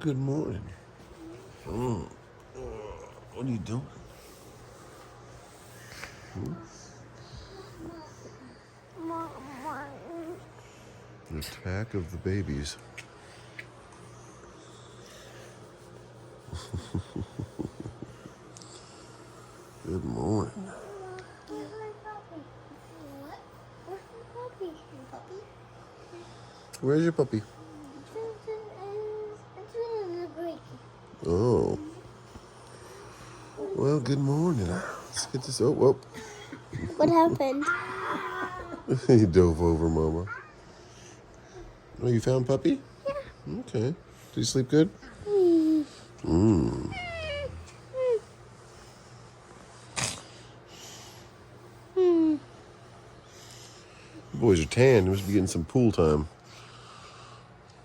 Good morning. What are you doing? The attack of the babies. Good morning. Where's your puppy? Oh. Well, good morning. Let's get this. Oh, whoa. What happened? He dove over, Mama. Oh, you found puppy? Yeah. Okay. Did you sleep good? Boys are tan. You must be getting some pool time.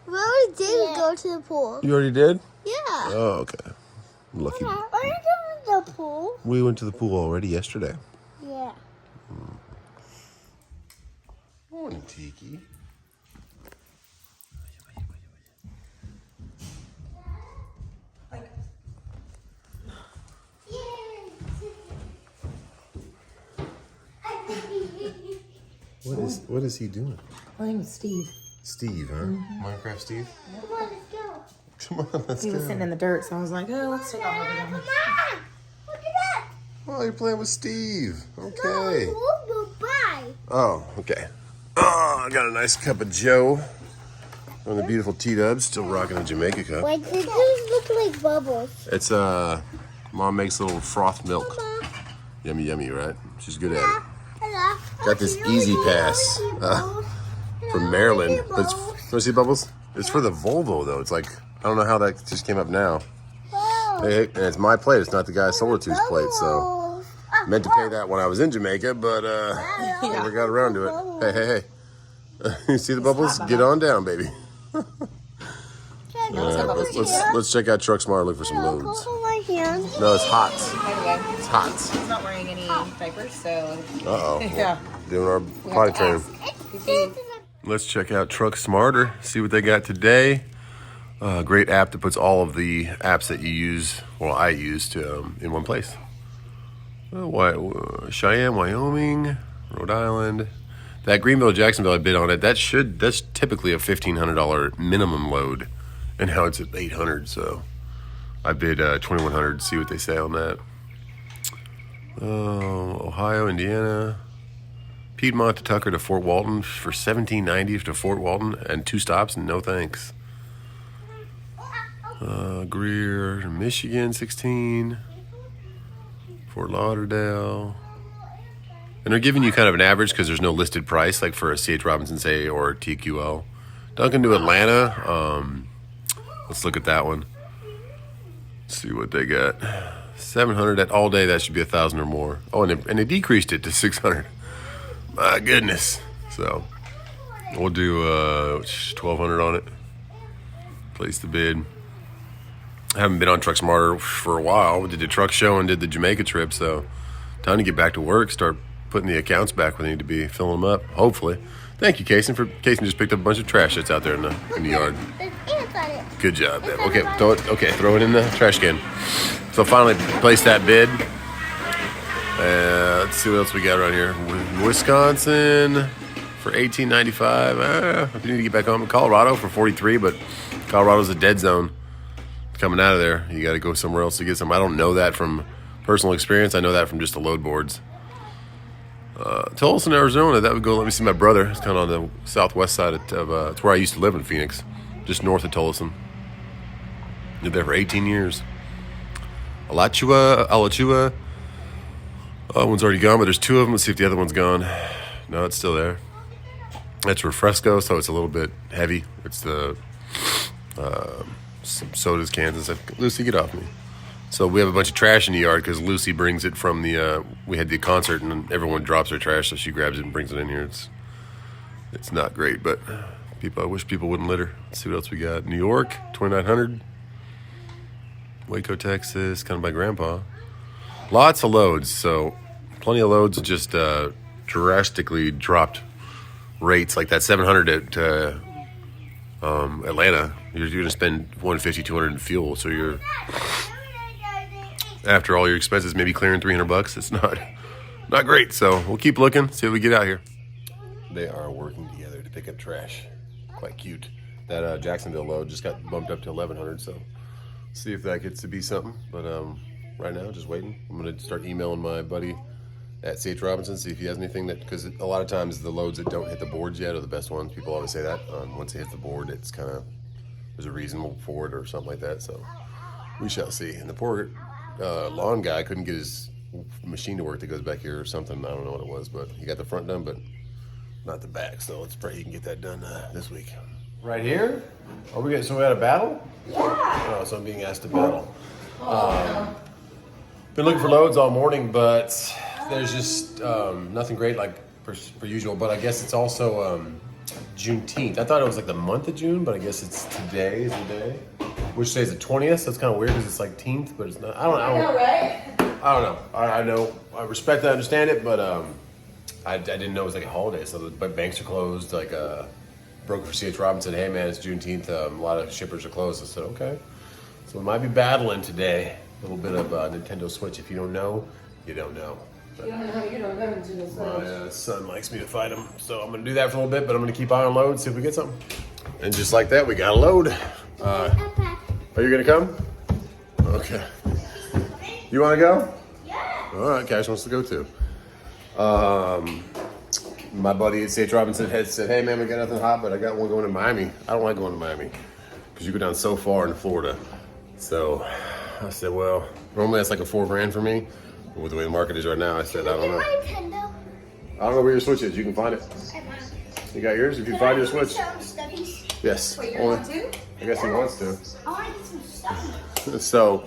We already did go to the pool. You already did? Yeah. Oh, okay. Lucky. Are you going to the pool? We went to the pool already yesterday. Yeah. Morning, Tiki. What is he doing? Playing with Steve. Steve, huh? Minecraft Steve? Come on, let's go. Come on, let's He go. was sitting in the dirt, so I was like, oh, let's take off over Come there. on. Look at that. Oh, you're playing with Steve. No, Okay. we'll bye. Oh, okay. Oh, I got a nice cup of Joe on the beautiful T-Dubs. Still rocking a Jamaica cup. Wait, did these look like bubbles? It's, Mom makes a little froth milk. Mama. Yummy, yummy, right? She's good at it. Hello. Got this Easy Pass from Maryland. But it's, you want to see Bubbles? It's for the VOLVO, though. It's like, I don't know how that just came up now. Hey, and it's my plate. It's not the guy's Solartooth's plate, so meant to pay that when I was in Jamaica, but never got around to it. Hey. You see the bubbles? Get on down, baby. Let's check out Truck Smart. Look for some loads. My hand. No, it's hot. By the way, It's hot. he's not wearing any diapers, so Uh-oh. yeah. Doing our We potty have to training. ask. Let's check out Truck Smarter. See what they got today. Great app that puts all of the apps that you use, well, I use, to in one place. Cheyenne, Wyoming, Rhode Island. That Greenville, Jacksonville, I bid on it. That's typically a $1,500 minimum load, and now it's at $800. So I bid $2,100. See what they say on that. Ohio, Indiana, Piedmont to Tucker to Fort Walton for $17.90 to Fort Walton, and 2 stops and no thanks. Greer, Michigan, 16. Fort Lauderdale. And they're giving you kind of an average because there's no listed price, like for a C.H. Robinson, say, or TQL. Duncan to Atlanta. Let's look at that one. See what they got. 700 at all day. That should be 1,000 or more. Oh, and they decreased it to 600. My goodness. So we'll do 1,200 on it. Place the bid. I haven't been on Truck Smarter for a while. We did the truck show and did the Jamaica trip, so time to get back to work, start putting the accounts back where they need to be, filling them up, hopefully. Thank you, Kason. Kason just picked up a bunch of trash that's out there in the yard. There's ants on it. Good job, babe. Okay, throw it in the trash can. So finally placed that bid. Let's see what else we got around here. Wisconsin for $18.95. If you need to get back home. Colorado for $43, but Colorado's a dead zone. Coming out of there, you got to go somewhere else to get some. I don't know that from personal experience. I know that from just the load boards. Tulsa, Arizona, that would go. Let me see my brother. It's kind of on the southwest side of it's where I used to live in Phoenix, just north of Tulsa. Lived there for 18 years. Alachua. One's already gone, but there's 2 of them. Let's see if the other one's gone. No, it's still there. That's Refresco, so it's a little bit heavy. It's the some sodas, cans, and stuff. Lucy, get off me. So we have a bunch of trash in the yard because Lucy brings it from the, we had the concert and everyone drops their trash, so she grabs it and brings it in here. It's not great, but I wish people wouldn't litter. Let's see what else we got. New York, 2,900. Waco, Texas, kind of by Grandpa. Lots of loads, so plenty of loads, just drastically dropped rates, like that 700 at Atlanta you're going to spend 150, 200 in fuel. So you're, after all your expenses, maybe clearing $300. It's not great. So we'll keep looking, see what we get out here. They are working together to pick up trash. Quite cute. That Jacksonville load just got bumped up to 1,100. So see if that gets to be something. But right now, just waiting. I'm going to start emailing my buddy at C.H. Robinson, see if he has anything that, because a lot of times the loads that don't hit the boards yet are the best ones. People always say that. Once it hits the board, it's kind of, there's a reason for it or something like that. So we shall see. And the poor lawn guy couldn't get his machine to work that goes back here or something. I don't know what it was, but he got the front done, but not the back. So let's pray he can get that done this week. Right here? Are we getting, so we had a battle? Yeah. Oh, so I'm being asked to battle. Been looking for loads all morning, but there's just nothing great like per usual. But I guess it's also Juneteenth. I thought it was like the month of June, but I guess it's today is the day. Which day is the 20th? So it's kind of weird because it's like 10th, but it's not. I don't know. I know. I respect that, I understand it, but I didn't know it was like a holiday. So the banks are closed. Like broker for C.H. Robinson said, hey man, it's Juneteenth. A lot of shippers are closed. I said, okay. So we might be battling today. A little bit of Nintendo Switch. If you don't know, you don't know. But you don't go into the my son likes me to fight him. So I'm going to do that for a little bit, but I'm going to keep eye on load, see if we get something. And just like that, we got a load. Are you going to come? Okay. You want to go? Yeah. All right, Cash wants to go too. My buddy at C.H. Robinson had said, hey man, we got nothing hot, but I got one going to Miami. I don't like going to Miami because you go down so far in Florida. So I said, well, normally that's like a $4,000 for me. But with the way the market is right now, I said, I don't know. I don't know where your Switch is. You can find it. You got yours? If you find your Switch. Yes. Wait, you want to? I guess he wants to. I want to get some stuff. So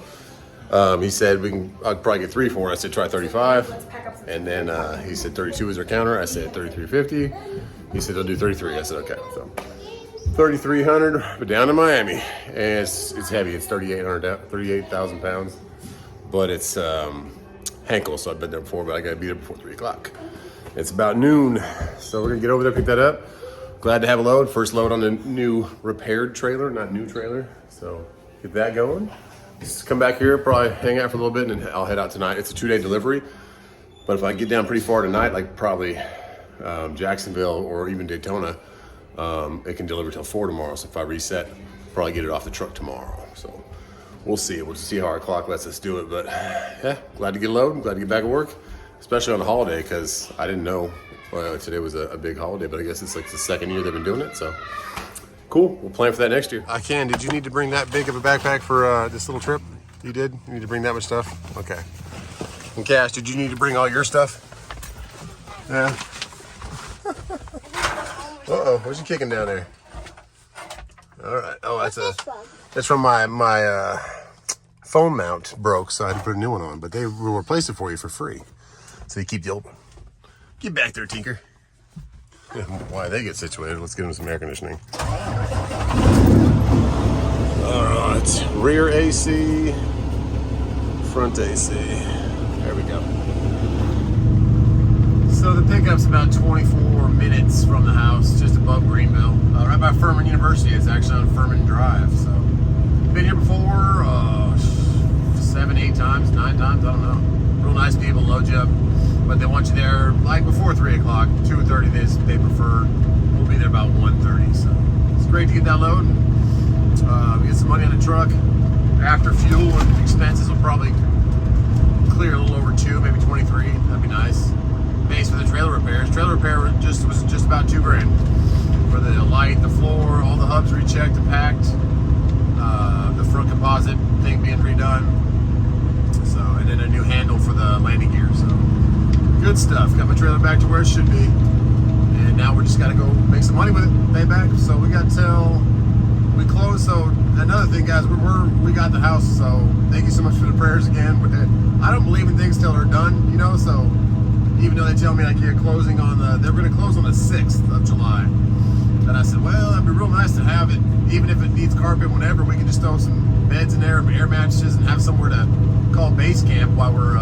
he said I'd probably get 3 for it. I said try 35. And then he said 32 is our counter. I said 33.50. He said he'll do 33. I said okay. So 3,300, but down to Miami. And it's heavy. It's 38,000 pounds. But it's Henkel, so I've been there before, but I got to be there before 3 o'clock. It's about noon, so we're going to get over there, pick that up. Glad to have a load. First load on the new repaired trailer, not new trailer. So get that going. Just come back here, probably hang out for a little bit, and then I'll head out tonight. It's a 2-day delivery, but if I get down pretty far tonight, like probably Jacksonville or even Daytona, it can deliver till 4 tomorrow. So if I reset, probably get it off the truck tomorrow. So we'll see. We'll see how our clock lets us do it. But yeah, glad to get a load. Glad to get back at work, especially on a holiday, because I didn't know today was a big holiday, but I guess it's like the 2nd year they've been doing it. So cool. We'll plan for that next year. I can. Did you need to bring that big of a backpack for this little trip? You did? You need to bring that much stuff? Okay. And Cash, did you need to bring all your stuff? Yeah. Uh-oh. What's you kicking down there? All right. Oh, that's from my phone mount broke, so I had to put a new one on. But they will replace it for you for free. So you keep the old one. Get back there, Tinker. Why they get situated? Let's give them some air conditioning. All right. Rear AC, front AC. There we go. So the pickup's about 24 minutes from the house, just above Greenville, right by Furman University. It's actually on Furman Drive. So been here before 7, 8 times, 9 times, I don't know. Real nice people, load you up, but they want you there like before 3 o'clock, 2:30 they prefer. We'll be there about 1:30. So it's great to get that load. We get some money on the truck. After fuel and expenses, will probably clear a little over 2, maybe 23. That'd be nice. Base for the trailer repairs. Trailer repair was just about $2,000 for the light, the floor, all the hubs rechecked and packed, the front composite thing being redone. So, and then a new handle for the landing gear. So, good stuff. Got my trailer back to where it should be, and now we just got to go make some money with it, pay back. So we got till we close. So another thing, guys, we got the house. So thank you so much for the prayers again. I don't believe in things till they're done, you know. So even though they tell me like you're closing on they're going to close on the 6th of July. And I said, well, that'd be real nice to have it, even if it needs carpet, whenever. We can just throw some beds in there, air mattresses, and have somewhere to call base camp while we're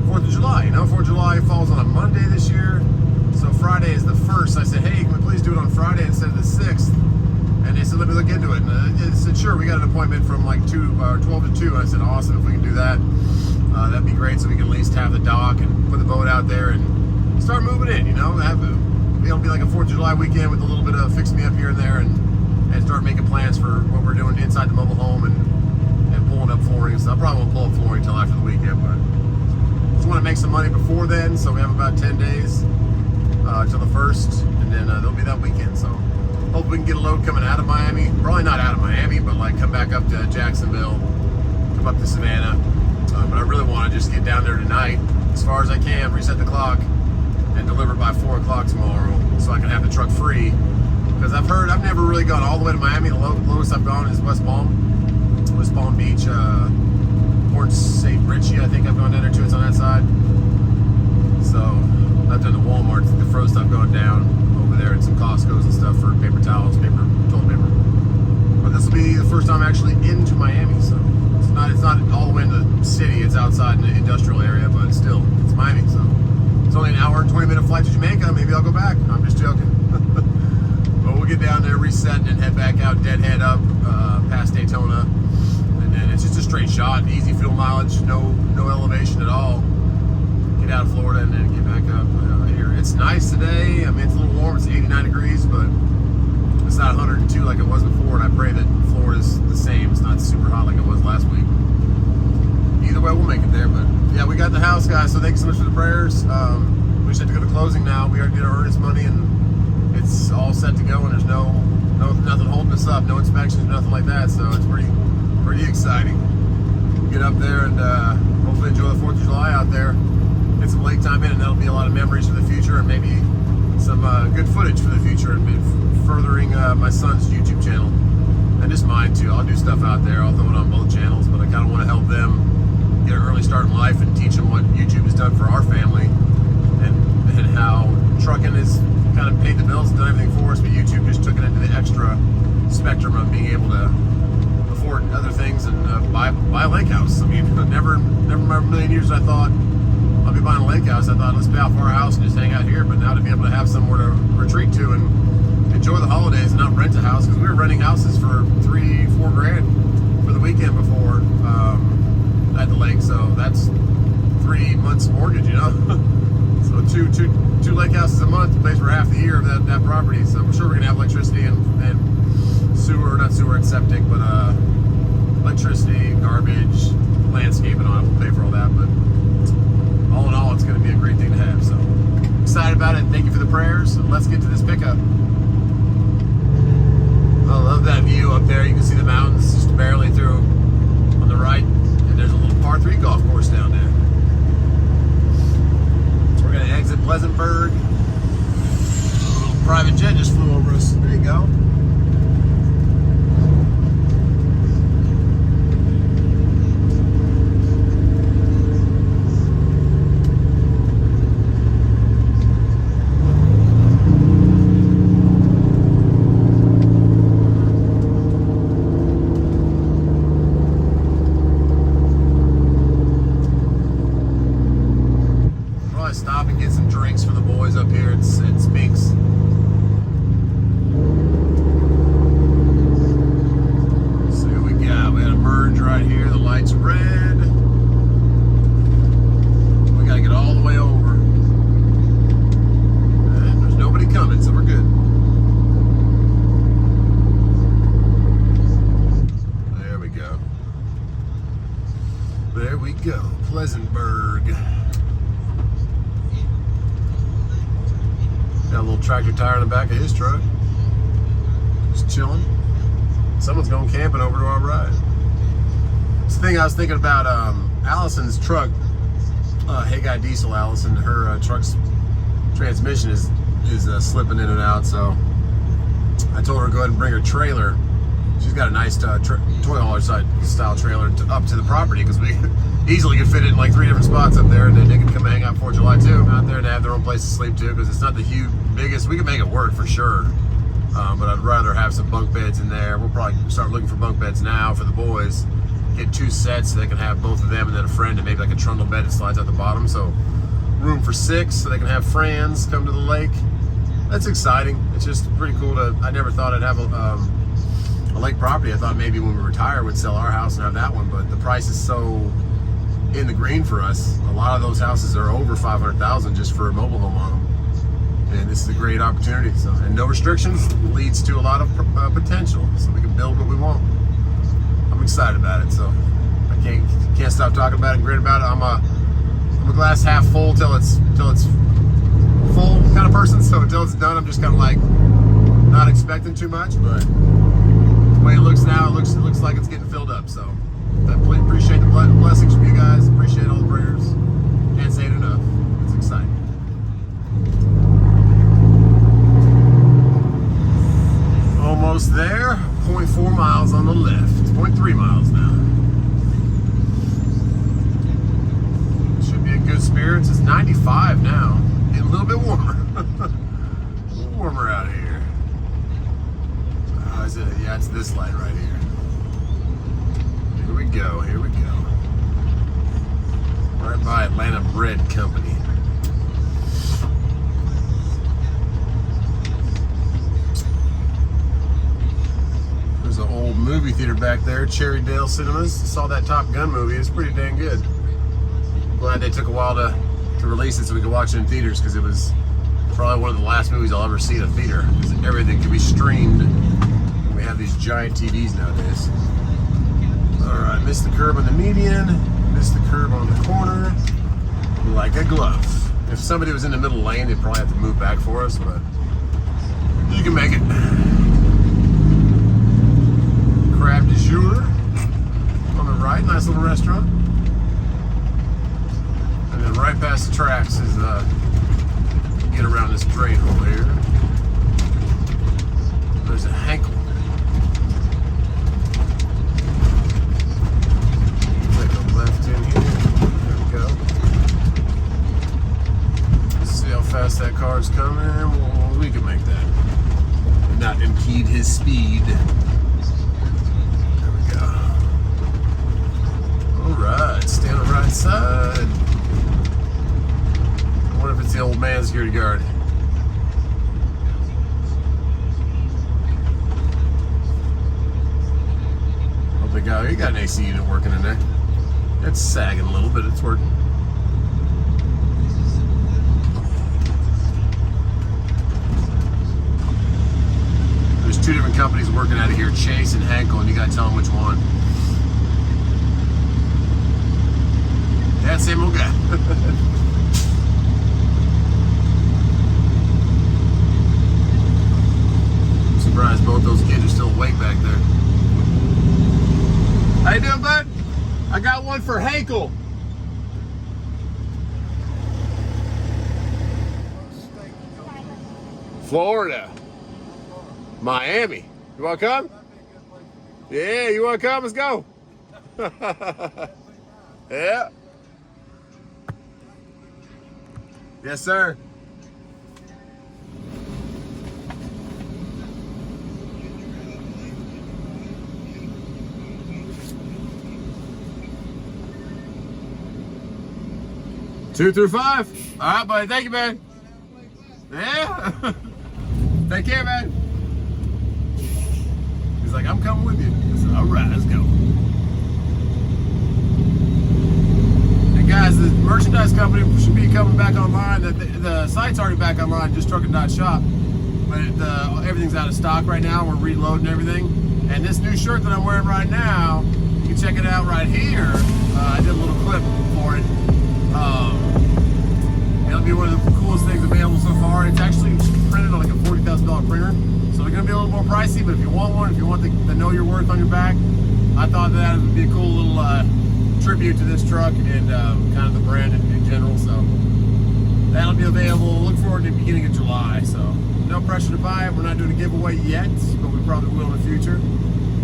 4th of July. You know, 4th of July falls on a Monday this year, so Friday is the 1st. I said, hey, can we please do it on Friday instead of the 6th? And they said, let me look into it. And I said, sure, we got an appointment from like 12 to 2. And I said, awesome, if we can do that, that'd be great. So we can at least have the dock and put the boat out there and start moving in, you know. It'll be like a 4th of July weekend with a little bit of fix me up here and there, and start making plans for what we're doing inside the mobile home and pulling up flooring and stuff. I probably won't pull up flooring until after the weekend, but just want to make some money before then. So we have about 10 days till the 1st, and then there'll be that weekend. So hope we can get a load coming out of Miami. Probably not out of Miami, but like come back up to Jacksonville, come up to Savannah. But I really want to just get down there tonight as far as I can, reset the clock, and deliver by 4 o'clock tomorrow so I can have the truck free. Because I've never really gone all the way to Miami. The lowest I've gone is West Palm Beach, Port St. Richie, I think I've gone down there too. It's on that side. So I've done the Walmart, the frozen I've gone down over there, and some Costco's and stuff for paper towels, toilet paper. But this will be the first time actually into Miami, so it's not all the way in the city. It's outside in the industrial area, but still, it's Miami. So it's only an hour and 20-minute flight to Jamaica. Maybe I'll go back. I'm just joking. But we'll get down there, reset, and head back out, deadhead up past Daytona, and then it's just a straight shot, easy fuel mileage, no elevation at all. Get out of Florida and then get back up here. It's nice today. I mean, it's a little warm. It's 89 degrees, but it's not 102 like it was before. And I pray that Florida's the same. It's not super hot like it was last week. Either way, we'll make it there. But yeah, we got the house, guys. So thanks so much for the prayers. We just have to go to closing now. We already did our earnest money, and it's all set to go. And there's nothing holding us up. No inspections, nothing like that. So it's pretty exciting. Get up there and hopefully enjoy the 4th of July out there. Get some lake time in, and that'll be a lot of memories for the future, and maybe some good footage for the future, and furthering my son's YouTube channel, and just mine too. I'll do stuff out there. I'll throw it on both channels, but I kind of want to help them get an early start in life and teach them what YouTube has done for our family, and how trucking has kind of paid the bills and done everything for us, but YouTube just took it into the extra spectrum of being able to afford other things and buy a lake house. I mean, never in my million years I thought I'll be buying a lake house. I thought, let's pay off our house and just hang out here. But now to be able to have somewhere to retreat to and enjoy the holidays and not rent a house, because we were renting houses for $3-4 grand for the weekend before at the lake. So that's 3 months mortgage, you know. So two lake houses a month pays for half the year of that property. So I'm sure we're gonna have electricity and sewer, not sewer and septic, but electricity, garbage, landscaping on it. We'll pay for all that, but all in all, it's going to be a great thing to have. So excited about it. Thank you for the prayers. And let's get to this pickup. I love that view up there. You can see the mountains just barely through on the right, and there's a little par 3 golf course down there. So we're going to exit Pleasantburg. A little private jet just flew over us. There you go. Stop and get some drinks for the boys up here at Spinks. So what we got? We had a merge right here. The light's red. We gotta get all the way over. And there's nobody coming, so we're good. There we go. There we go. Pleasantburg. Got a little tractor tire in the back of his truck. Just chilling. Someone's going camping over to our ride. It's the thing I was thinking about, Allison's truck, Hey Guy Diesel Allison, her truck's transmission is slipping in and out, so I told her to go ahead and bring her trailer. She's got a nice toy hauler style trailer up to the property, because we easily could fit it in like 3 different spots up there, and then they could come hang out 4th of July too. Out there and have their own place to sleep too, because it's not the biggest. We can make it work for sure, but I'd rather have some bunk beds in there. We'll probably start looking for bunk beds now for the boys. Get 2 sets so they can have both of them and then a friend, and maybe like a trundle bed that slides out the bottom. So room for 6, so they can have friends come to the lake. That's exciting. It's just pretty cool to. I never thought I'd have a lake property. I thought maybe when we retire we'd sell our house and have that one, but the price is so in the green for us. A lot of those houses are over 500,000 just for a mobile home on them. And this is a great opportunity. So, and no restrictions leads to a lot of potential. So we can build what we want. I'm excited about it. So I can't stop talking about it and grin about it. I'm a glass half full till it's full kind of person. So until it's done, I'm just kind of like not expecting too much. But the way it looks now, it looks like it's getting filled up. So I appreciate the blessings from you guys. Appreciate all the prayers. Can't say it enough. It's exciting. Almost there. 0.4 miles on the left. 0.3 miles now. Should be in good spirits. It's 95 now. Getting a little bit warmer. A little warmer out here. Is it? Yeah, it's this light right here. Here we go. Here we go. Right by Atlanta Bread Company. There's an old movie theater back there, Cherrydale Cinemas. Saw that Top Gun movie. It's pretty dang good. Glad they took a while to release it so we could watch it in theaters, because it was probably one of the last movies I'll ever see in a theater, because everything can be streamed. And we have these giant TVs nowadays. Alright, missed the curb on the median, missed the curb on the corner, like a glove. If somebody was in the middle lane, they'd probably have to move back for us, but you can make it. Crab de jour on the right, nice little restaurant. And then right past the tracks is get around this drain hole here. There's a Henkel. Take a left in here. There we go. Let's see how fast that car's coming. Well, we can make that. And not impede his speed. Alright, stay on the right side. I wonder if it's the old man security guard. Oh, big guy, you got an AC unit working in there. It's sagging a little bit, it's working. There's two different companies working out of here, Chase and Henkel, and you gotta tell them which one. Yeah, same old guy. I'm surprised both those kids are still awake back there. How you doing, bud? I got one for Henkel. Florida. Miami. You want to come? Yeah, you want to come? Let's go. Yeah. Yes, sir. Two through 5. All right, buddy. Thank you, man. Yeah. Take care, man. He's like, I'm coming with you. I said, all right, let's go. Guys, the merchandise company should be coming back online. The site's already back online, just trucking.shop. But everything's out of stock right now. We're reloading everything. And this new shirt that I'm wearing right now, you can check it out right here. I did a little clip for it. It'll be one of the coolest things available so far. It's actually printed on like a $40,000 printer. So they're going to be a little more pricey, but if you want one, if you want the know your worth on your back, I thought that would be a cool little tribute to this truck and kind of the brand in general. So that'll be available. Look forward to the beginning of July. So no pressure to buy it. We're not doing a giveaway yet, but we probably will in the future.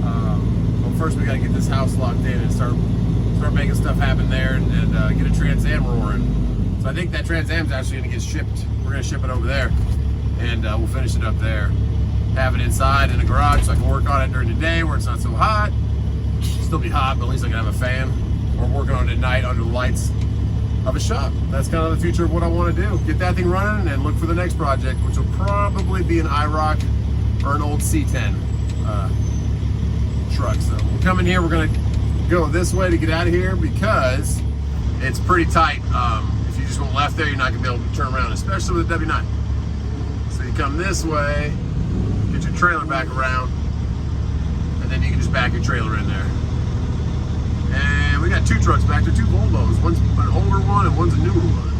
Well, first we got to get this house locked in and start making stuff happen there and get a Trans Am roaring. So I think that Trans Am's actually going to get shipped. We're going to ship it over there, and we'll finish it up there. Have it inside in the garage so I can work on it during the day where it's not so hot. Still be hot, but at least I can have a fan. We're working on it at night under the lights of a shop. That's kind of the future of what I want to do. Get that thing running and look for the next project, which will probably be an IROC or an old C10. truck. So we'll come in here. We're gonna go this way to get out of here because it's pretty tight. If you just went left there, you're not gonna be able to turn around, especially with a W9. So you come this way, get your trailer back around, and then you can just back your trailer in there. And we got 2 trucks back there, 2 VOLVOs. One's an older one and one's a newer one.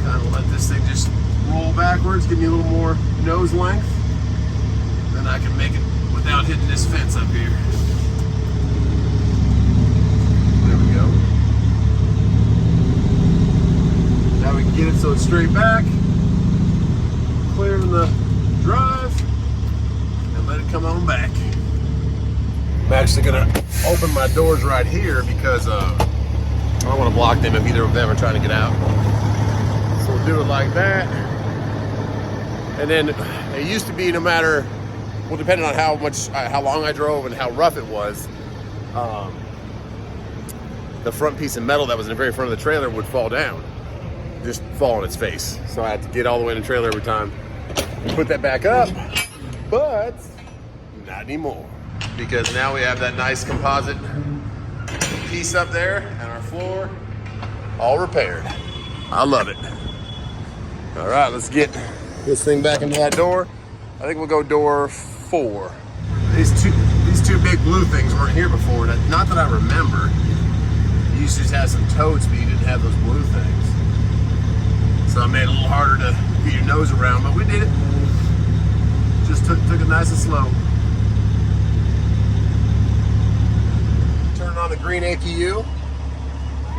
Kind of let this thing just roll backwards, give me a little more nose length. Then I can make it without hitting this fence up here. There we go. Now we can get it so it's straight back, clearing the drive, and let it come on back. I'm actually gonna open my doors right here because I don't want to block them if either of them are trying to get out. So we'll do it like that. And then it used to be no matter, well, depending on how long I drove and how rough it was, the front piece of metal that was in the very front of the trailer would fall down, just fall on its face. So I had to get all the way in the trailer every time and put that back up, but not anymore. Because now we have that nice composite piece up there and our floor all repaired. I love it. All right, let's get this thing back into that door. I think we'll go door 4. These two big blue things weren't here before. Not that I remember. You used to just have some totes, but you didn't have those blue things. So I made it a little harder to get your nose around, but we did it. Just took it nice and slow. Turn on the green APU.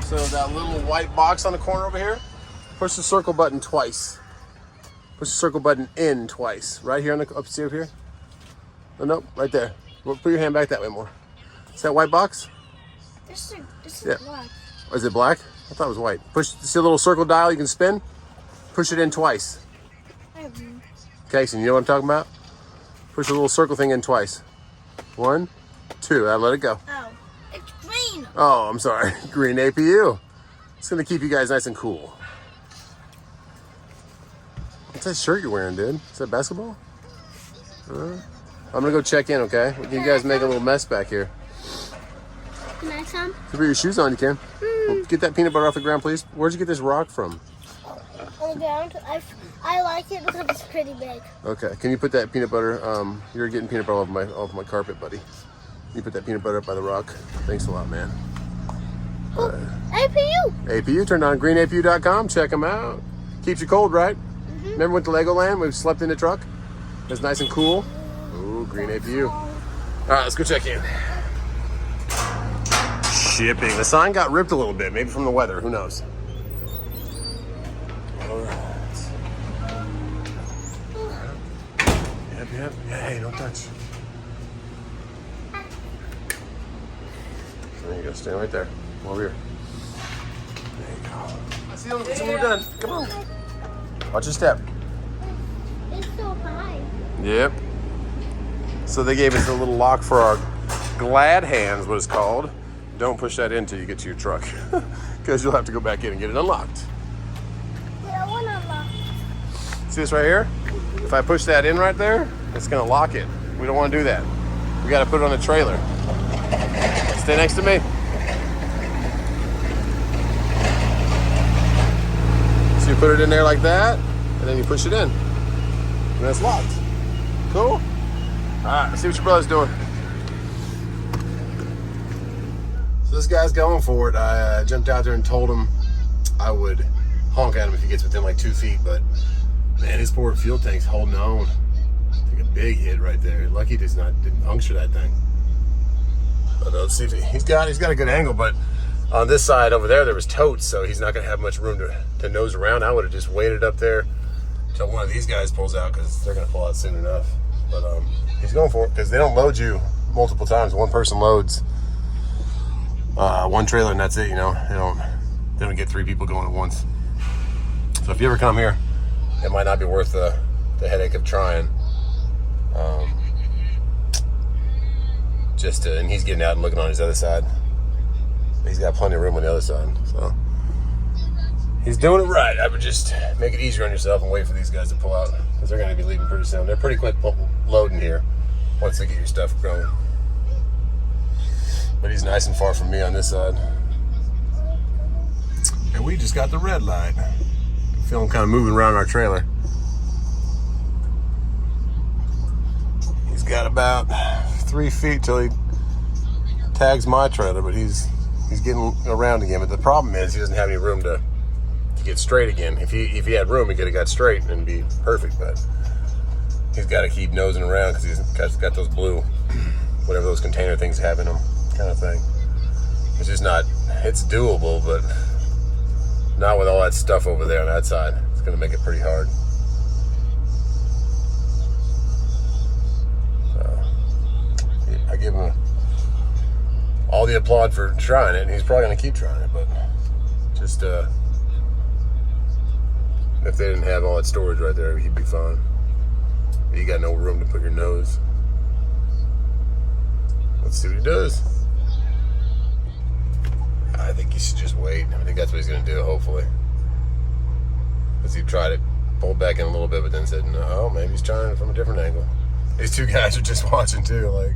So that little white box on the corner over here, push the circle button twice. Push the circle button in twice. Right here on the upstairs here. Oh, nope, right there. Put your hand back that way more. Is that white box? This is black. Oh, is it black? I thought it was white. See the little circle dial you can spin? Push it in twice. Okay, so you know what I'm talking about? Push the little circle thing in twice. 1, 2, I let it go. Oh, it's green. Oh, I'm sorry. Green APU. It's gonna keep you guys nice and cool. What's that shirt you're wearing, dude? Is that basketball? I'm gonna go check in, okay? You guys make a little mess back here. Can I come? If you put your shoes on, you can. Well, get that peanut butter off the ground, please. Where'd you get this rock from? On the ground. I like it because it's pretty big. Okay. Can you put that peanut butter? You're getting peanut butter off my carpet, buddy. Can you put that peanut butter up by the rock? Thanks a lot, man. Oh, APU. APU. Turn on greenapu.com. Check them out. Keeps you cold, right? Remember we went to Legoland? We slept in the truck. It was nice and cool. Ooh, green APU. All right, let's go check in. Shipping. The sign got ripped a little bit, maybe from the weather. Who knows? All right. Yep. Hey, don't touch. There you go. Stand right there. Come over here. There you go. I see them. We're done. Come on. Watch your step. It's so high. Yep. So they gave us a little lock for our glad hands, what it's called. Don't push that in until you get to your truck, because you'll have to go back in and get it unlocked. But I want to unlock. See this right here? If I push that in right there, it's gonna lock it. We don't want to do that. We got to put it on the trailer. Stay next to me. So you put it in there like that, and then you push it in, and it's locked. Cool. All right, let's see what your brother's doing. So this guy's going for it. I jumped out there and told him I would honk at him if he gets within like 2 feet, but man, his poor fuel tank's holding on. Took a big hit right there. Lucky didn't puncture that thing. But let's see if he's got a good angle, but on this side over there was totes, so he's not gonna have much room to nose around. I would have just waited up there until one of these guys pulls out, because they're gonna pull out soon enough. But he's going for it because they don't load you multiple times. One person loads one trailer and that's it. You know, they don't get 3 people going at once. So if you ever come here, it might not be worth the headache of trying. And he's getting out and looking on his other side. He's got plenty of room on the other side, so he's doing it right. I would just make it easier on yourself and wait for these guys to pull out, because they're going to be leaving pretty soon. They're pretty quick loading here. once they get your stuff going. But he's nice and far from me on this side. And we just got the red light. I feel him kind of moving around our trailer. He's got about 3 feet till he tags my trailer, but he's getting around again. But the problem is he doesn't have any room to get straight again. If he had room, he could have got straight and be perfect. But he's got to keep nosing around because he's got those blue, whatever those container things have in them, kind of thing. It's just not. It's doable, but not with all that stuff over there on that side. It's going to make it pretty hard. So I give him all the applaud for trying it, and he's probably going to keep trying it. But just if they didn't have all that storage right there, he'd be fine. You got no room to put your nose. Let's see what he does. I think he should just wait. I think that's what he's going to do, hopefully. Because he tried it, pulled back in a little bit, but then said, no, maybe he's trying it from a different angle. These two guys are just watching, too. Like,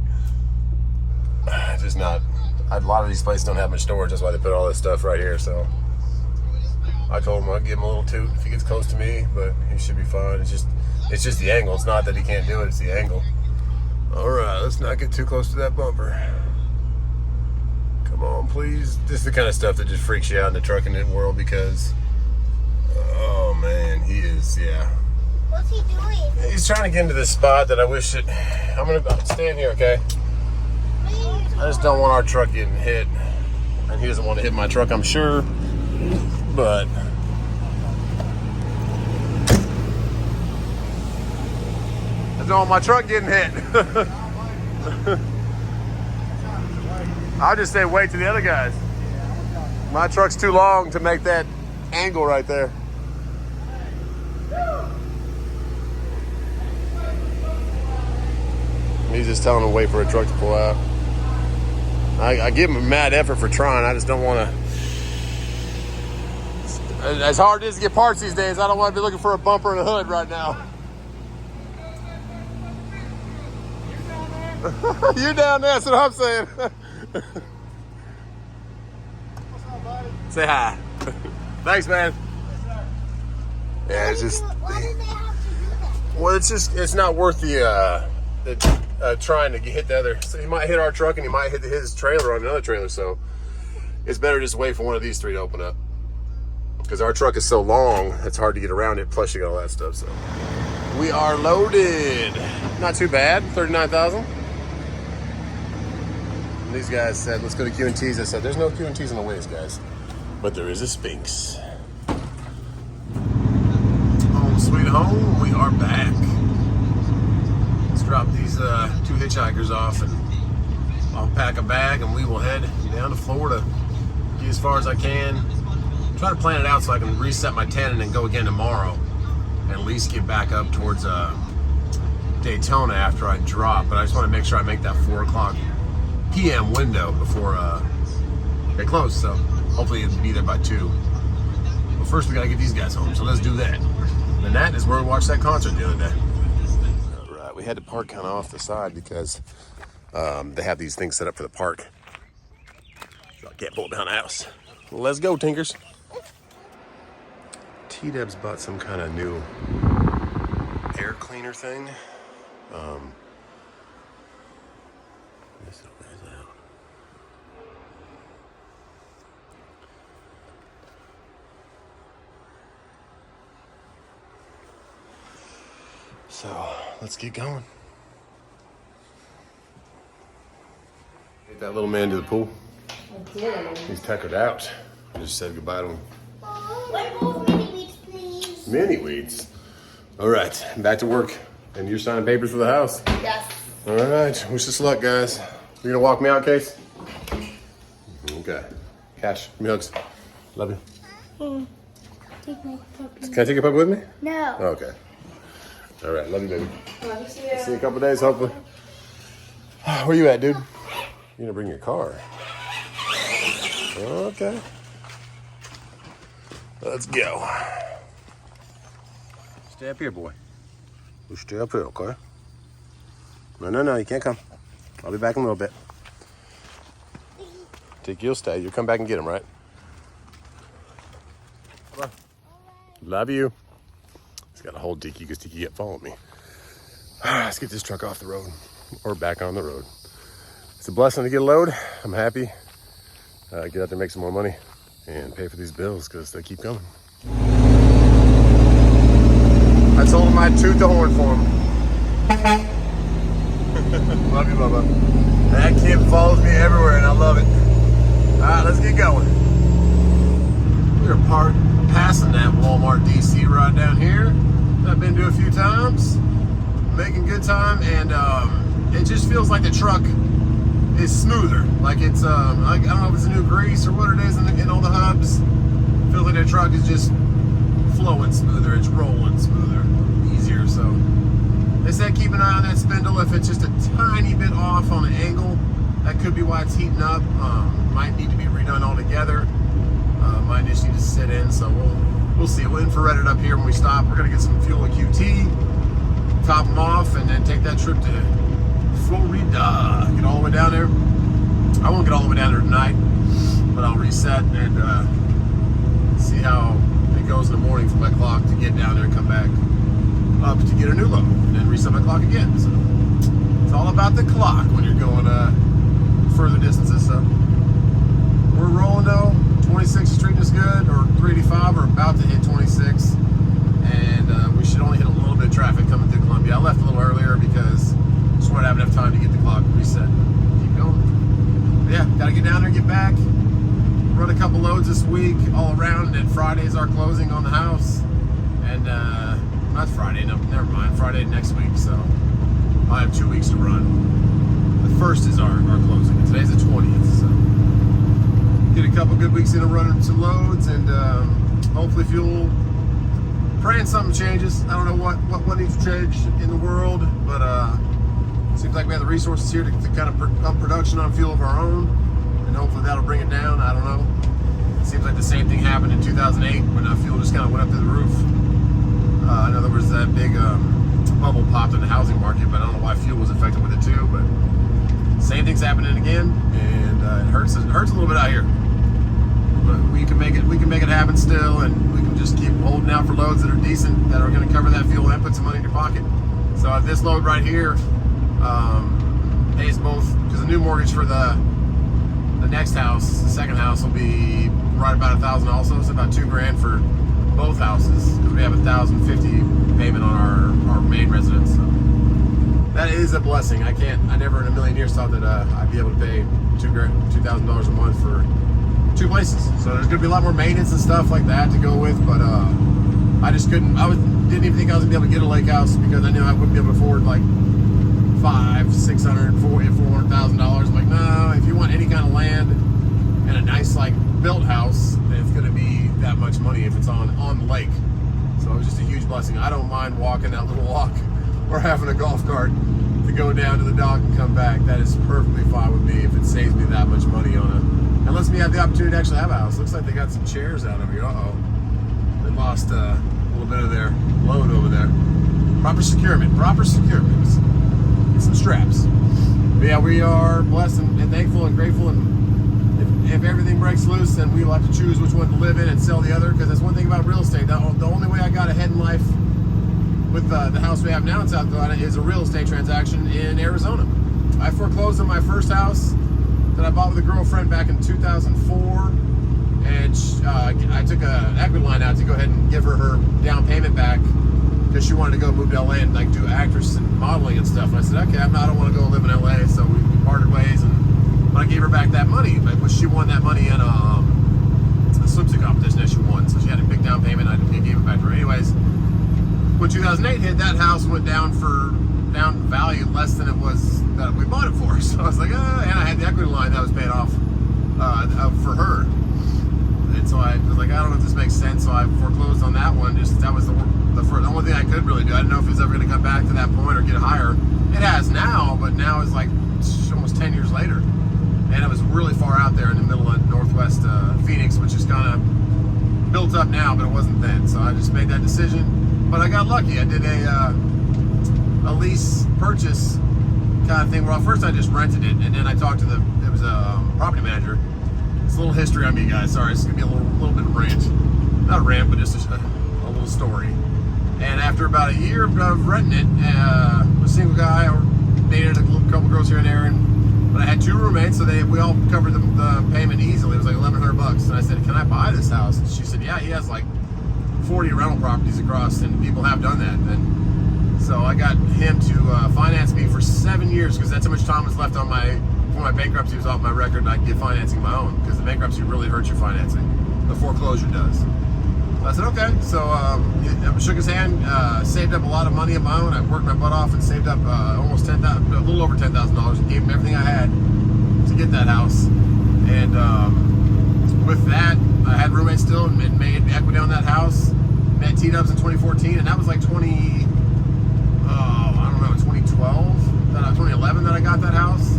just not. A lot of these places don't have much storage. That's why they put all this stuff right here, so. I told him I'd give him a little toot if he gets close to me, but he should be fine. It's just the angle. It's not that he can't do it, it's the angle. All right, let's not get too close to that bumper. Come on, please. This is the kind of stuff that just freaks you out in the trucking world because, oh man, he is, yeah. What's he doing? He's trying to get into this spot that I wish it, I'm gonna stand here, okay? I just don't want our truck getting hit. And he doesn't want to hit my truck, I'm sure. But I don't want my truck getting hit. I'll just say wait to the other guys. My truck's too long to make that angle right there. He's just telling him to wait for a truck to pull out. I give him a mad effort for trying. I just don't want to. As hard as it is to get parts these days, I don't want to be looking for a bumper and a hood right now. You down there, that's what I'm saying. What's up, buddy? Say hi. Thanks, man. Yeah, it's just. Why did they have to do that? Well, it's not worth the trying to hit the other. So he might hit our truck and he might hit his trailer on another trailer. So it's better just wait for one of these three to open up. Because our truck is so long, it's hard to get around it. Plus, you got all that stuff. So we are loaded. Not too bad. 39,000. These guys said, "Let's go to Q&T's." I said, "There's no Q&T's on the ways, guys, but there is a Sphinx." Home sweet home. We are back. Let's drop these two hitchhikers off, and I'll pack a bag, and we will head down to Florida. Get as far as I can. Try to plan it out so I can reset my tent and then go again tomorrow, and at least get back up towards Daytona after I drop. But I just want to make sure I make that 4:00 p.m. window before they close. So hopefully it'll be there by 2. But first we gotta get these guys home. So let's do that. And that is where we watched that concert the other day. All right, we had to park kind of off the side because they have these things set up for the park. So I can't bolt down the house. Let's go, Tinkers. T-Deb's bought some kind of new air cleaner thing. This opens out. So let's get going. Take that little man to the pool. I did. He's tuckered out. I just said goodbye to him. One more mini weeds, please. Mini weeds. All right, back to work. And you're signing papers for the house. Yes. All right, wish us luck, guys. You're gonna walk me out, Case? Okay. Cash, give me hugs. Love you. Take my puppy. Can I take your puppy with me? No. Okay. All right, love you, baby. Love you, See you in a couple days, hopefully. Where you at, dude? You're gonna bring your car. Okay. Let's go. Stay up here, boy. You stay up here, okay? No, you can't come. I'll be back in a little bit. Dickie will stay. You'll come back and get him, right? Come on. Love you. Just got to hold Dickie because Dickie kept following me. Let's get this truck off the road or back on the road. It's a blessing to get a load. I'm happy. Get out there, make some more money, and pay for these bills because they keep coming. I told him I'd toot the horn for him. Love you, Bubba. That kid follows me everywhere, and I love it. All right, let's get going. We're passing that Walmart DC right down here. I've been to a few times, making good time, and it just feels like the truck is smoother. Like it's, I don't know if it's a new grease or what it is in all the hubs. It feels like the truck is just flowing smoother. It's rolling smoother, easier. So they said keep an eye on that spindle. If it's just a tiny bit off on the angle, that could be why it's heating up. Might need to be redone altogether. Might just need to sit in. So we'll see. We'll infrared it up here when we stop. We're gonna get some fuel at QT, top them off, and then take that trip to Florida. Get all the way down there. I won't get all the way down there tonight, but I'll reset and see how it goes in the morning for my clock to get down there and come back up to get a new load, and then reset my clock again. So it's all about the clock when you're going further distances. So we're rolling though. 26 is treating us good, or 385. We're about to hit 26, and we should only hit a little bit of traffic coming through Columbia. I left a little earlier because I just wanted to have enough time to get the clock reset. Keep going. But yeah, gotta get down there and get back. Run a couple loads this week all around, and Friday's our closing on the house. And not Friday, no, never mind. Friday next week, so I have 2 weeks to run. The first is our closing. Today's the 20th, so get a couple good weeks in of running some loads, and hopefully fuel. Praying something changes. I don't know what needs to change in the world, but seems like we have the resources here to kind of up production on fuel of our own, and hopefully that'll bring it down. I don't know. It seems like the same thing happened in 2008 when fuel just kind of went up to the roof. I know there was that big bubble popped in the housing market, but I don't know why fuel was affected with it too. But same thing's happening again, and it hurts a little bit out here. But we can make it happen still, and we can just keep holding out for loads that are decent, that are going to cover that fuel and put some money in your pocket. So this load right here pays both, because the new mortgage for the next house, the second house, will be right about $1,000 also. It's about $2,000 for both houses, because we have $1,050 payment on our main residence. So that is a blessing. I never in a million years thought that I'd be able to pay $2,000 a month for 2 places. So there's gonna be a lot more maintenance and stuff like that to go with, but I just couldn't. Didn't even think I was gonna be able to get a lake house, because I knew I wouldn't be able to afford like $500,000, $600,000, $400,000. Like, no, if you want any kind of land and a nice like built house, then it's gonna be that much money if it's on the lake. So it was just a huge blessing. I don't mind walking that little walk or having a golf cart to go down to the dock and come back. That is perfectly fine with me if it saves me that much money on it. And lets me have the opportunity to actually have a house. Looks like they got some chairs out over here. They lost a little bit of their load over there. Proper securement. Get some straps. But yeah, we are blessed and thankful and grateful. And if everything breaks loose, then we will have to choose which one to live in and sell the other. Because that's one thing about real estate. The only way I got ahead in life with the house we have now in South Carolina is a real estate transaction in Arizona. I foreclosed on my first house that I bought with a girlfriend back in 2004, and I took an equity line out to go ahead and give her down payment back, because she wanted to go move to LA and like do actress and modeling and stuff. And I said, okay, I don't want to go live in LA, so we parted ways. And I gave her back that money, but she won that money in a swimsuit competition that she won, so she had a big down payment. I gave it back to her. Anyways, when 2008 hit, that house went down value less than it was that we bought it for. So I was like, and I had the equity line that was paid off for her. And so I was like, I don't know if this makes sense. So I foreclosed on that one. That was the only thing I could really do. I didn't know if it was ever going to come back to that point or get higher. It has now, but now it's like almost 10 years later. And it was really far out there in the middle of northwest Phoenix, which is kind of built up now, but it wasn't then. So I just made that decision. But I got lucky. I did a lease purchase kind of thing where first I just rented it, and then I talked to it was a property manager. It's a little history on me, guys. Sorry, it's gonna be a little bit of rant. Not a rant, but just a little story. And after about a year of renting it, a single guy, or dated a couple girls here and there, but I had 2 roommates, so we all covered the payment easily. It was like $1,100, and I said, "Can I buy this house?" And she said, "Yeah, he has like 40 rental properties across, and people have done that." And so I got him to finance me for 7 years, because that's how much time was left on before my bankruptcy was off my record, and I could get financing my own, because the bankruptcy really hurts your financing. The foreclosure does. I said, okay. So I shook his hand, saved up a lot of money of my own. I worked my butt off and saved up almost a little over $10,000, and gave him everything I had to get that house. And with that, I had roommates still, and made equity on that house. Met T-Dubs in 2014, and that was like 2011 that I got that house.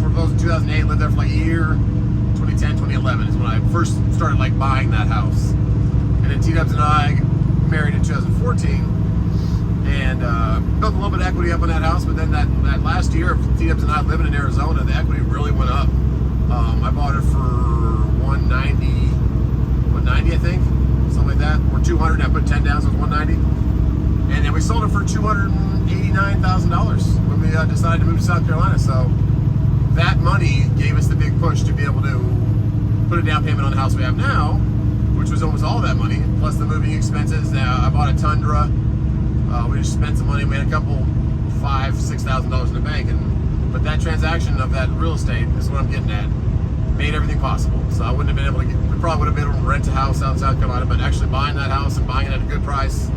For those in 2008, lived there for like a year. 2010, 2011 is when I first started like buying that house. And then T-Dubs and I married in 2014, and built a little bit of equity up on that house. But then that last year of T-Dubs and I living in Arizona, the equity really went up. I bought it for 190, I think, something like that, or 200. I put 10 down, so it was 190. And then we sold it for $289,000 when we decided to move to South Carolina. So that money gave us the big push to be able to put a down payment on the house we have now, which was almost all that money, plus the moving expenses. I bought a Tundra. We just spent some money. We had a couple $5,000, $6,000 in the bank, but that transaction of that real estate is what I'm getting at. Made everything possible. So I wouldn't have been able to we probably would have been able to rent a house out in South Carolina, but actually buying that house and buying it at a good price.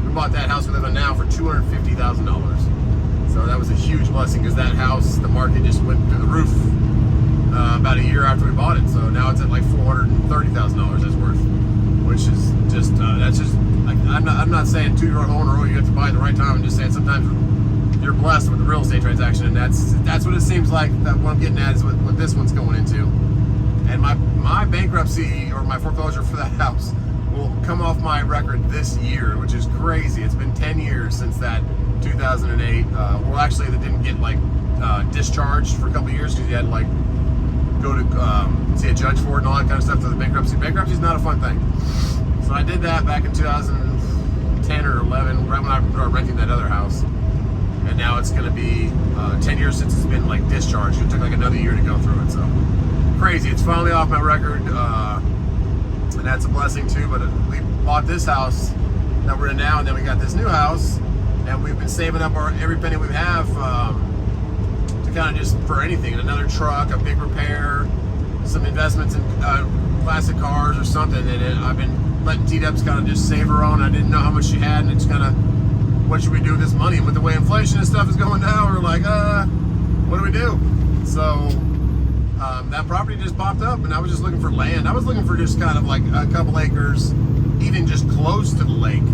We bought that house we live in now for $250,000. So that was a huge blessing, because that house, the market just went through the roof about a year after we bought it. So now it's at like $430,000 it's worth, which is just that's just like, I'm not saying to your horn, or you have to buy at the right time. I'm just saying sometimes you're blessed with the real estate transaction, and that's what it seems like. That what I'm getting at is what this one's going into. And my bankruptcy, or my foreclosure for that house, will come off my record this year, which is crazy. It's been 10 years since that 2008. Well, actually, they didn't get like discharged for a couple of years, because you had to like go to see a judge for it and all that kind of stuff. To the bankruptcy. Bankruptcy is not a fun thing. So I did that back in 2010 or 11, right when I started renting that other house. And now it's going to be 10 years since it's been like discharged. It took like another year to go through it. So crazy. It's finally off my record, and that's a blessing too. But we bought this house that we're in now, and then we got this new house, and we've been saving up every penny we have to kind of just for anything. Another truck, a big repair, some investments in classic cars or something. And I've been letting T-Dubs kind of just save her own. I didn't know how much she had, and it's kind of, what should we do with this money? And with the way inflation and stuff is going now, we're like, what do we do? So that property just popped up, and I was just looking for land. I was looking for just kind of like a couple acres, even just close to the lake.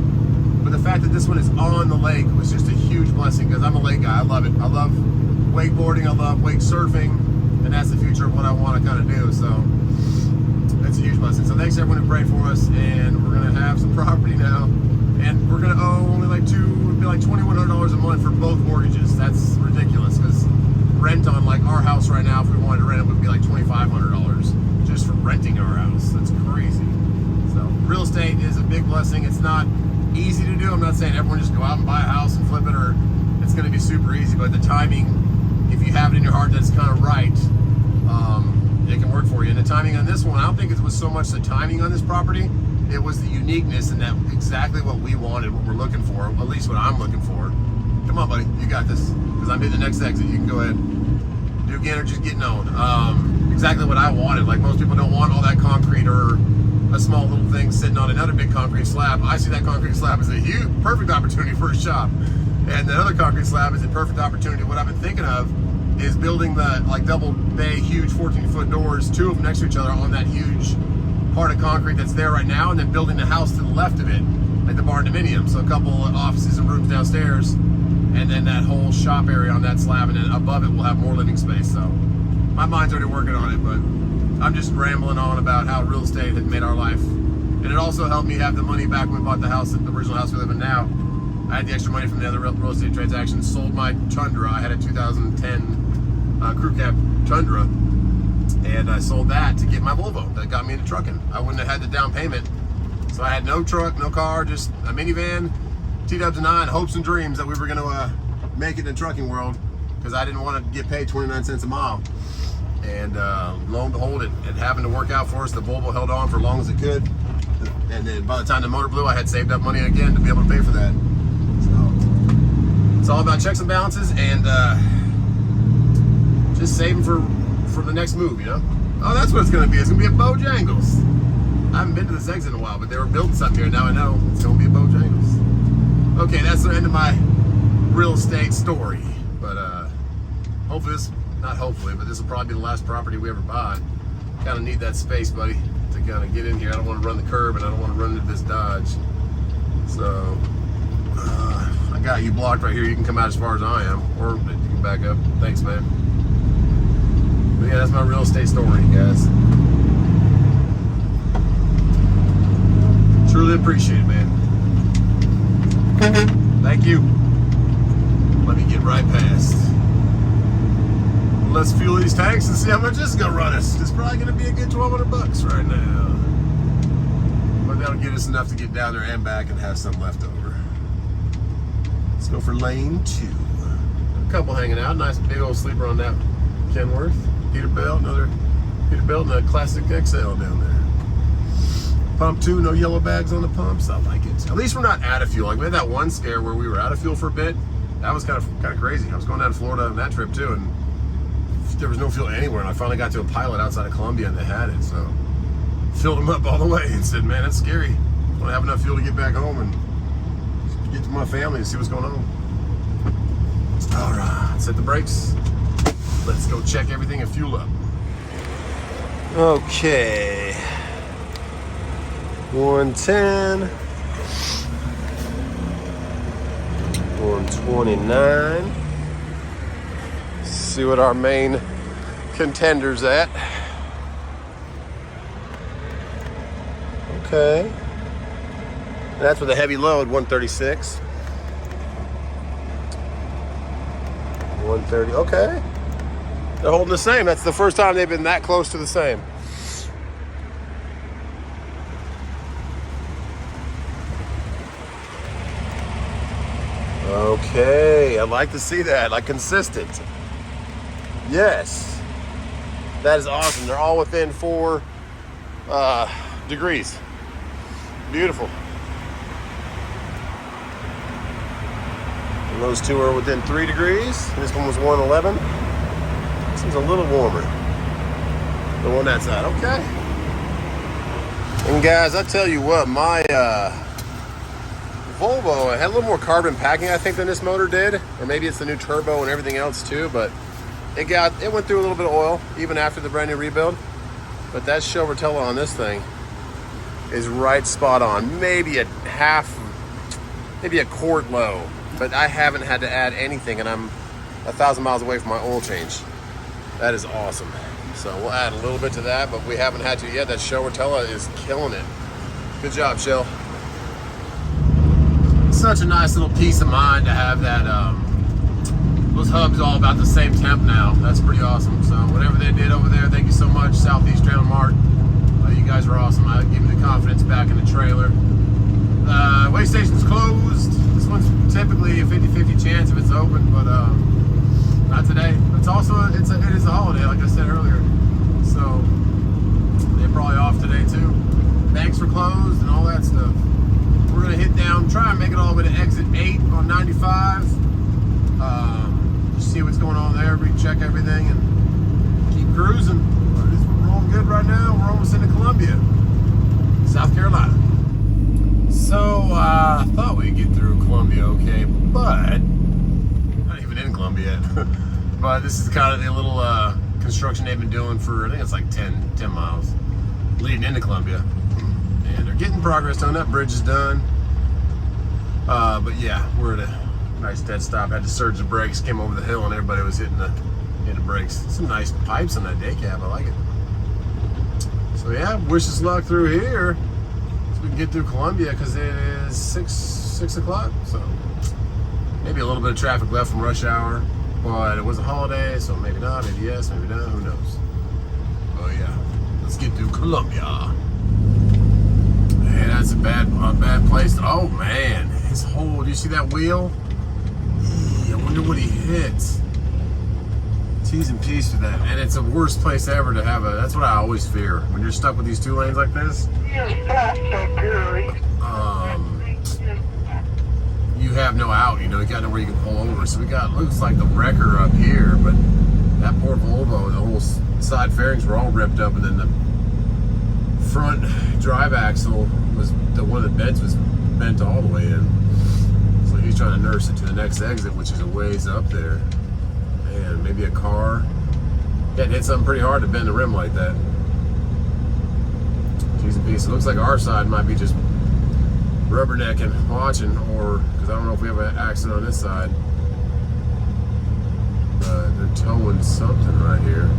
But the fact that this one is on the lake was just a huge blessing, because I'm a lake guy. I love it. I love wakeboarding. I love wake surfing, and that's the future of what I want to kind of do. So that's a huge blessing. So thanks everyone who prayed for us, and we're gonna have some property now, and we're gonna owe only like $2,100 a month for both mortgages. That's ridiculous, because rent on like our house right now, if we wanted to rent it, would be like $2,500 just for renting our house. That's crazy. So real estate is a big blessing. It's not easy to do. I'm not saying everyone just go out and buy a house and flip it, or it's going to be super easy, but the timing, if you have it in your heart that it's kind of right, it can work for you. And the timing on this one, I don't think it was so much the timing on this property, it was the uniqueness, and that exactly what we wanted, what we're looking for, at least what I'm looking for. Come on, buddy, you got this, because I'm in the next exit. You can go ahead. Duke Energy's getting on. Exactly what I wanted. Like, most people don't want all that concrete or a small little thing sitting on another big concrete slab. I see that concrete slab as a huge, perfect opportunity for a shop. And the other concrete slab is a perfect opportunity. What I've been thinking of is building the like double bay, huge 14-foot doors, 2 of them next to each other on that huge part of concrete that's there right now, and then building the house to the left of it, like the barn dominium. So a couple of offices and rooms downstairs, and then that whole shop area on that slab, and then above it we'll have more living space. So my mind's already working on it, but I'm just rambling on about how real estate has made our life. And it also helped me have the money back when we bought the house, the original house we live in now. I had the extra money from the other real estate transaction, sold my Tundra. I had a 2010 crew cab Tundra, and I sold that to get my Volvo that got me into trucking. I wouldn't have had the down payment, so I had no truck, no car, just a minivan, TW9, hopes and dreams that we were gonna make it in the trucking world, because I didn't want to get paid 29 cents a mile. And lo and behold, it happened to work out for us. The Volvo held on for as long as it could, and then by the time the motor blew, I had saved up money again to be able to pay for that. So it's all about checks and balances, and just saving for the next move, you know. Oh, that's what it's gonna be. It's gonna be a Bojangles. I haven't been to this exit in a while, but they were building something here. Now I know it's gonna be a Bojangles. Okay, that's the end of my real estate story. But hopefully not hopefully, but this will probably be the last property we ever buy. Kind of need that space, buddy, to kind of get in here. I don't want to run the curb, and I don't want to run into this Dodge. So I got you blocked right here. You can come out as far as I am, or you can back up. Thanks, man. But yeah, that's my real estate story, guys. Truly appreciate it, man. Thank you. Let me get right past. Let's fuel these tanks and see how much this is gonna run us. It's probably gonna be a good $1,200 right now. But that'll get us enough to get down there and back and have some left over. Let's go for lane 2. A couple hanging out. Nice big old sleeper on that Kenworth. Peterbilt, another Peterbilt, and a classic XL down there. Pump 2, no yellow bags on the pumps. I like it. At least we're not out of fuel. Like we had that one scare where we were out of fuel for a bit. That was kind of crazy. I was going down to Florida on that trip too, and there was no fuel anywhere. And I finally got to a pilot outside of Columbia, and they had it. So filled them up all the way and said, "Man, that's scary. I don't have enough fuel to get back home and get to my family and see what's going on." All right, set the brakes. Let's go check everything and fuel up. Okay. 110. 129. See what our main contender's at. Okay. And that's with a heavy load, 136. 130. Okay. They're holding the same. That's the first time they've been that close to the same. Okay, I'd like to see that, like consistent. Yes, that is awesome. They're all within 4 degrees. Beautiful. And those two are within 3 degrees. This one was 111. This one's a little warmer. The one that side, okay. And guys, I tell you what, my Volvo had a little more carbon packing, I think, than this motor did, or maybe it's the new turbo and everything else too. But it went through a little bit of oil even after the brand new rebuild. But that show rotella on this thing is right spot on. Maybe a quart low, but I haven't had to add anything, and I'm 1,000 miles away from my oil change. That is awesome. So we'll add a little bit to that, but we haven't had to yet. That show rotella is killing it. Good job, Shell. Such a nice little peace of mind to have that those hubs all about the same temp now. That's pretty awesome. So whatever they did over there, thank you so much, Southeast Trailer Mart. You guys are awesome. I give me the confidence back in the trailer. Weigh station's closed. This one's typically a 50-50 chance if it's open, but not today. It's also it is a holiday, like I said earlier. So they're probably off today too. Banks are closed and all that stuff. We're gonna hit down, try and make it all the way to exit 8 on 95. Just see what's going on there, recheck everything, and keep cruising. We're rolling good right now. We're almost into Columbia, South Carolina. So I thought we'd get through Columbia okay, but not even in Columbia yet. But this is kind of the little construction they've been doing for, I think it's like 10 miles leading into Columbia. And they're getting progress on that. Bridge is done. But yeah, we're at a nice dead stop. Had to surge the brakes, came over the hill, and everybody was hitting the brakes. Some nice pipes on that day cab. I like it. So yeah, wish us luck through here so we can get through Columbia, because it is 6 6 o'clock, so maybe a little bit of traffic left from rush hour, but it was a holiday, so maybe not, maybe yes, maybe no, who knows. Oh yeah, let's get through Columbia. Man, that's a bad place. Oh man, his whole, do you see that wheel? I wonder what he hits. T's and P's for that. And it's the worst place ever to have that's what I always fear. When you're stuck with these two lanes like this, you have no out, you got nowhere you can pull over. So we got, looks like the wrecker up here, but that poor Volvo, the whole side fairings were all ripped up, and then the front drive axle was, one of the beds was bent all the way in. So he's trying to nurse it to the next exit, which is a ways up there. Man, maybe a car. Yeah, it hit something pretty hard to bend the rim like that. Jeez and P's. It looks like our side might be just rubbernecking, watching, or, because I don't know if we have an accident on this side. They're towing something right here.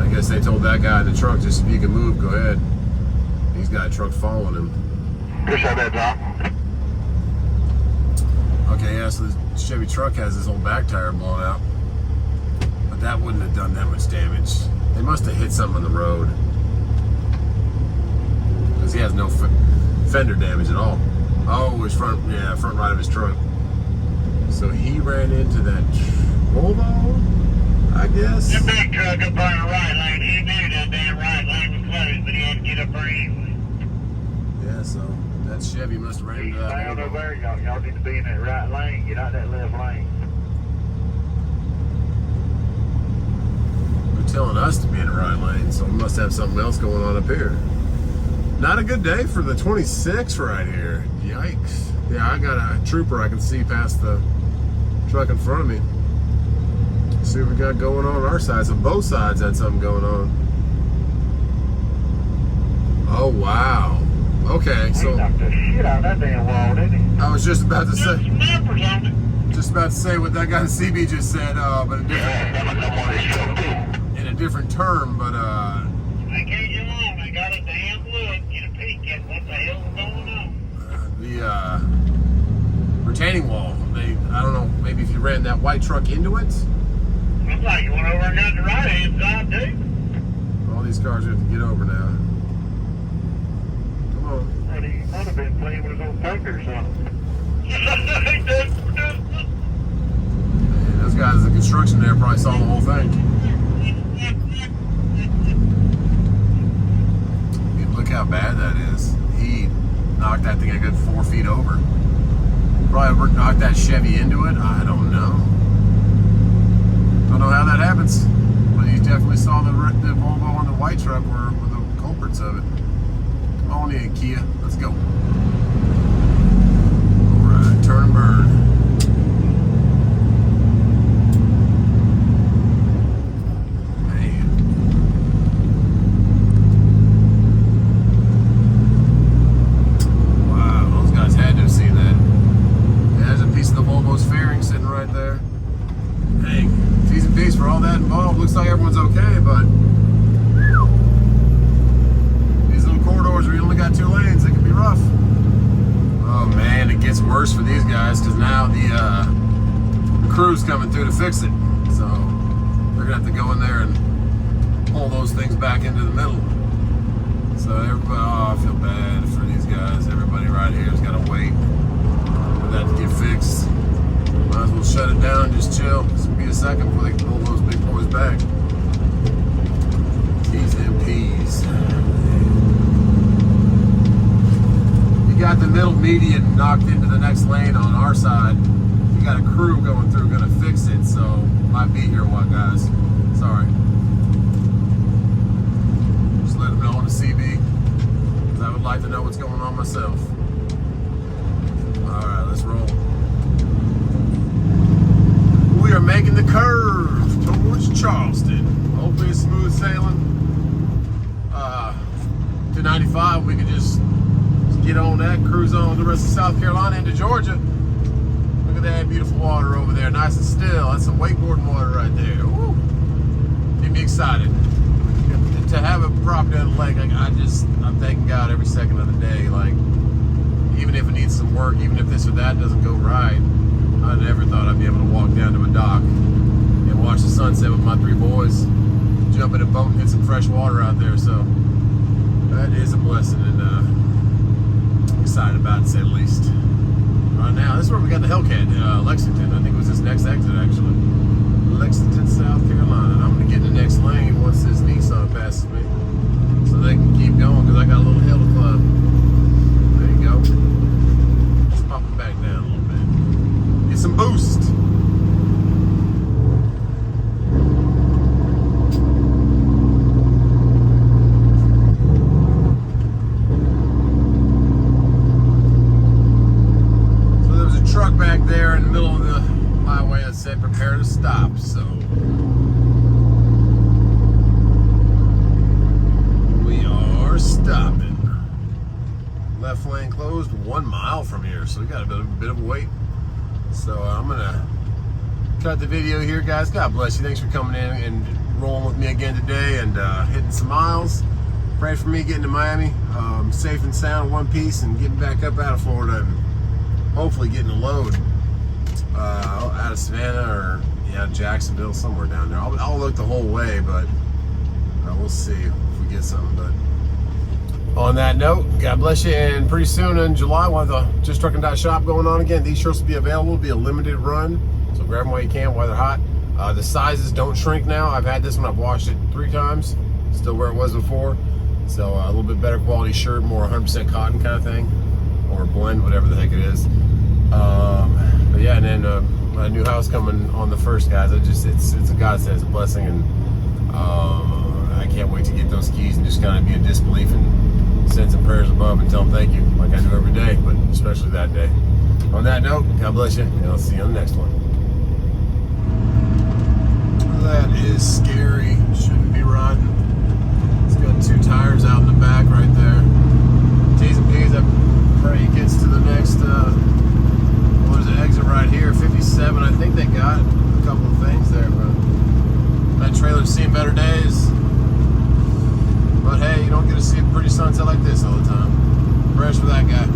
I guess they told that guy in the truck, just if you can move, go ahead. He's got a truck following him. Appreciate that, Tom. Okay, yeah, so the Chevy truck has his whole back tire blown out. But that wouldn't have done that much damage. They must have hit something on the road. Because he has no fender damage at all. Oh, his front right of his truck. So he ran into that VOLVO, I guess. The big truck up on the right lane, he knew that damn right lane was closed, but he had to get up there anyway. Yeah, so that Chevy must have ran into that Down VOLVO. over there, y'all need to be in that right lane, get out that left lane. They're telling us to be in the right lane, so we must have something else going on up here. Not a good day for the 26 right here. Yikes. Yeah, I got a trooper I can see past the truck in front of me. See what we got going on our side. So both sides had something going on. Oh, wow. Okay, He so knocked the shit out of that damn wall, didn't he? I was just about to say, Some numbers on it. what that guy in CB just said, but in a different term, but I can't get along, I got a damn look, get a peek at what the hell's going on. the retaining wall, I don't know, maybe if you ran that white truck into it. Looks like you went over and got the right hand side, too. All these cars have to get over now. Come on. Well, he might have been playing with his own finger or something. Man, those guys in the construction there probably saw the whole thing. Look how bad that is. He knocked that thing a good 4 feet over. Probably knocked that Chevy into it. I don't know. Don't know how that happens. But he definitely saw the Volvo and the white truck were the culprits of it. Come on in, Kia. Let's go. Alright, turn and burn. Looks like everyone's okay, but these little corridors where you only got 2 lanes, they can be rough. Oh man, it gets worse for these guys because now the crew's coming through to fix it. So they're gonna have to go in there and pull those things back into the middle. So everybody, oh, I feel bad for these guys. Everybody right here has got to wait for that to get fixed. Might as well shut it down and just chill. This will be a second before they can pull those big boys back. T's and P's. You got the middle median knocked into the next lane on our side. You got a crew going through, gonna fix it, so might be here a while, guys. Sorry. Just let them know on the CB, because I would like to know what's going on myself. All right, let's roll. We are making the curve towards Charleston. Hopefully it's smooth sailing. To 95, we can just get on that, cruise on the rest of South Carolina into Georgia. Look at that beautiful water over there, nice and still. That's some wakeboarding water right there. Woo. Get me excited. To have a property on the lake, I'm thanking God every second of the day. Like, even if it needs some work, even if this or that doesn't go right. I never thought I'd be able to walk down to a dock and watch the sunset with my 3 boys, jump in a boat and hit some fresh water out there. So that is a blessing, and I'm excited about it, to say the least. Right now, this is where we got the Hellcat, Lexington. I think it was this next exit, actually. Lexington, South Carolina. And I'm going to get in the next lane once this Nissan passes me, so they can keep going, because I got a little hill to climb. There you go. Just pop it back down a little bit. Get some boost. So there was a truck back there in the middle of the highway that said prepare to stop, so we are stopping. Left lane closed 1 mile from here, so we got a bit of a wait. So I'm gonna cut the video here, guys. God bless you. Thanks for coming in and rolling with me again today, and hitting some miles. Pray for me getting to Miami safe and sound, one piece, and getting back up out of Florida, and hopefully getting a load out of Savannah or Jacksonville, somewhere down there. I'll look the whole way, but we'll see if we get something. But on that note, God bless you, and pretty soon in July, we'll have the JustTruckin.shop going on again. These shirts will be available. It'll be a limited run, so grab them while you can, while they're hot. The sizes don't shrink now. I've had this one, I've washed it 3 times, still where it was before. So a little bit better quality shirt, more 100% cotton kind of thing, or blend, whatever the heck it is. But yeah, and then my new house coming on the 1st, guys. It's a godsend, it's a blessing, and I can't wait to get those keys and just kind of be in disbelief and send some prayers above and tell them thank you, like I do every day, but especially that day. On that note, God bless you, and I'll see you on the next one. That is scary. Shouldn't be riding. It's got 2 tires out in the back right there. T's and P's. I pray he gets to the next, there's an exit right here, 57. I think they got a couple of things there, but that trailer's seen better days. But hey, you don't get to see a pretty sunset like this all the time. Prayers for that guy.